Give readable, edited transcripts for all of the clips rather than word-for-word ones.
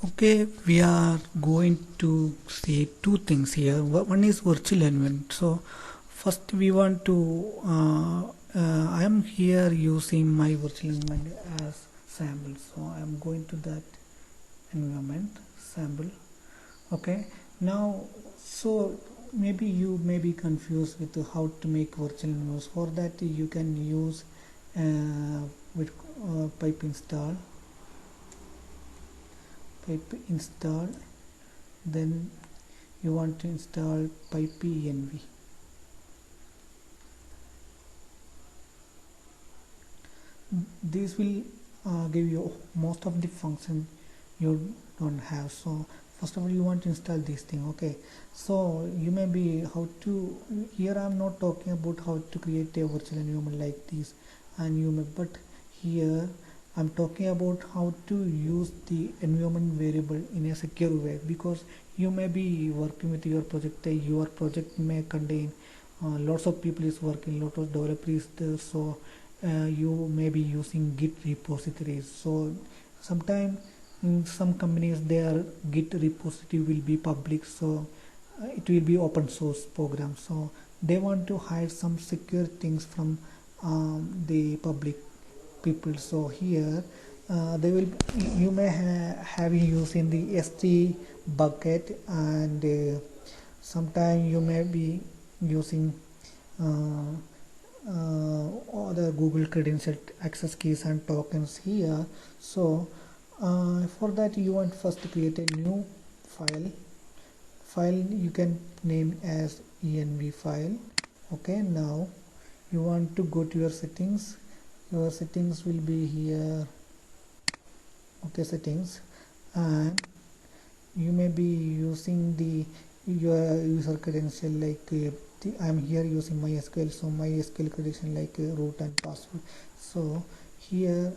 Okay, we are going to see two things here. One is virtual environment. So first we want to I am here using my virtual environment as sample. So I am going to that environment sample. Okay, now so maybe you may be confused with how to make virtual environments. For that you can use with pipe install, then you want to install pipe.env. This will give you most of the function you don't have. So first of all you want to install this thing. Okay, so you may be how to, here I'm not talking about how to create a virtual environment like this, and you may, but here I'm talking about how to use the environment variable in a secure way, because you may be working with your project. Your project may contain lots of people is working, lots of developers there, so you may be using Git repositories. So sometimes in some companies their Git repository will be public, so it will be open source program, so they want to hide some secure things from the public people. So here they will, you may have using the S3 bucket, and sometime you may be using other Google credential access keys and tokens here. So for that you want first to create a new file you can name as env file. Okay, now you want to go to your settings. Your settings will be here. Okay, settings, and you may be using your user credential, like I'm here using MySQL, so MySQL credential like root and password. So here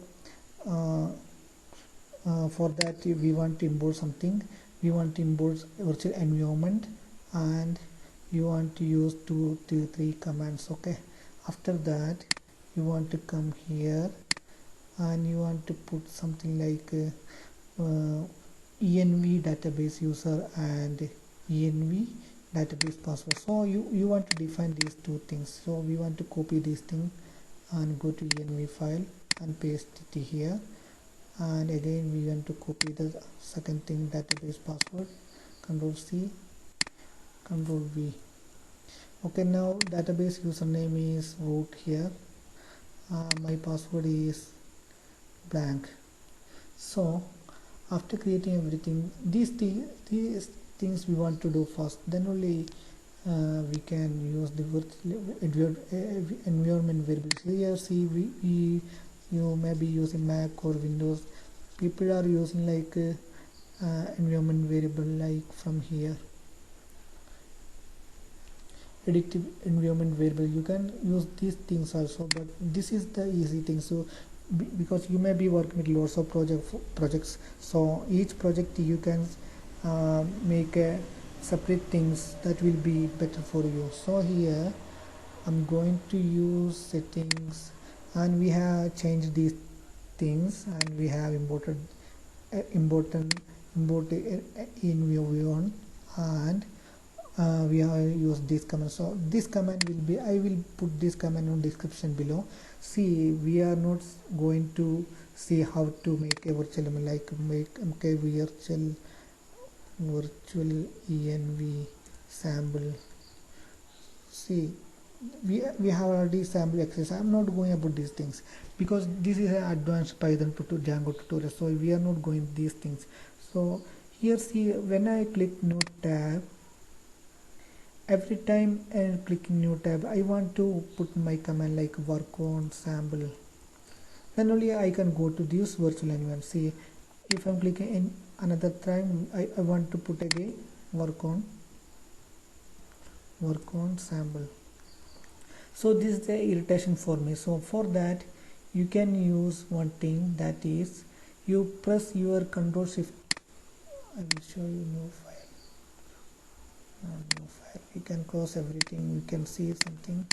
for that we want to import something. We want to import virtual environment, and you want to use 2 to 3 commands. Okay, after that you want to come here and you want to put something like env database user and env database password. So you want to define these two things. So we want to copy this thing and go to env file and paste it here, and again we want to copy the second thing, database password, Control C, Control V. Okay, now database username is root here, my password is blank. So after creating everything, these things we want to do first, then only we can use the environment variables. Here see you may be using Mac or Windows. People are using like environment variable, like from here predictive environment variable. You can use these things also, but this is the easy thing. So because you may be working with lots of projects, so each project you can make a separate things that will be better for you. So here I'm going to use settings, and we have changed these things, and we have imported environment, and we have used this command. So this command will be, I will put this command on description below. See, we are not going to see how to make a virtual like make virtual env sample. See, we have already sample access. I'm not going about these things because this is an advanced Python Django tutorial, so we are not going these things. So here see, when I click new tab, every time I click new tab, I want to put my command like work on sample, then only I can go to this virtual environment. See, if I'm clicking in another time, I want to put again work on sample. So this is the irritation for me. So for that you can use one thing, that is you press your Control Shift. I will show you new file. We can close everything, we can see something.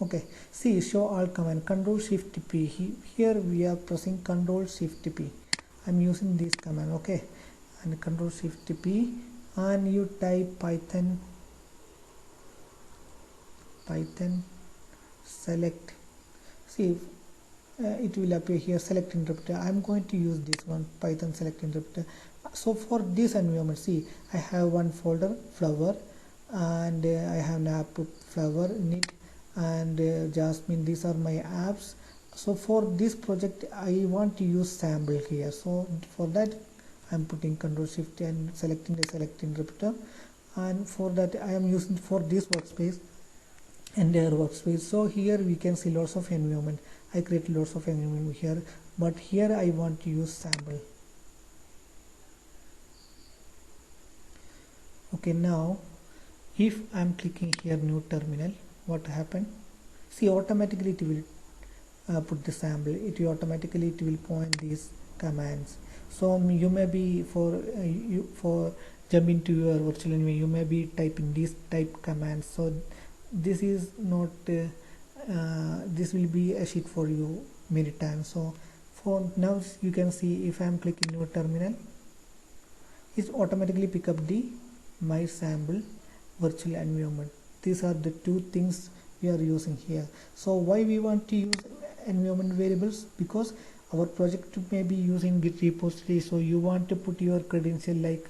Okay, see, show all command, Control Shift P. Here we are pressing Control Shift P, I'm using this command, okay, and Control Shift P, and you type Python select. See, it will appear here select interpreter. I'm going to use this one, Python select interpreter. So for this environment, see, I have one folder flower, and I have an app flower in it, and Jasmine. These are my apps. So for this project I want to use sample here, so for that I'm putting Control Shift and selecting the select interpreter, and for that I am using for this workspace and their workspace. So here we can see lots of environment. I create lots of environment here, but here I want to use sample. Okay, now if I'm clicking here new terminal, what happened? See, automatically it will put the sample. It will automatically point these commands. So you may be for jump into your virtual environment, you may be typing these type commands. So this is not this will be a sheet for you many times. So for now you can see, if I am clicking new terminal, it automatically pick up the my sample virtual environment. These are the two things we are using here. So why we want to use environment variables? Because our project may be using Git repository, so you want to put your credential like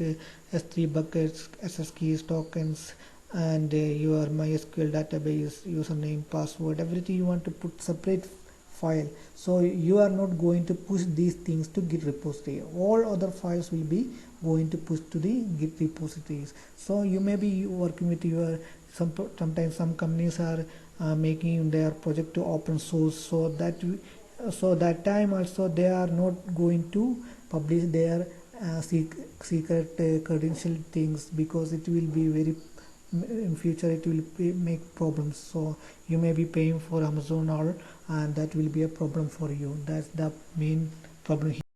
S3 buckets, SS keys, tokens, and your MySQL database, username, password, everything you want to put separate file. So you are not going to push these things to Git repository. All other files will be going to push to the Git repositories. So you may be working with your sometimes some companies are making their project to open source, so that time also they are not going to publish their secret credential things, because it will be very in future it will make problems. So you may be paying for Amazon or, and that will be a problem for you. That's the main problem here.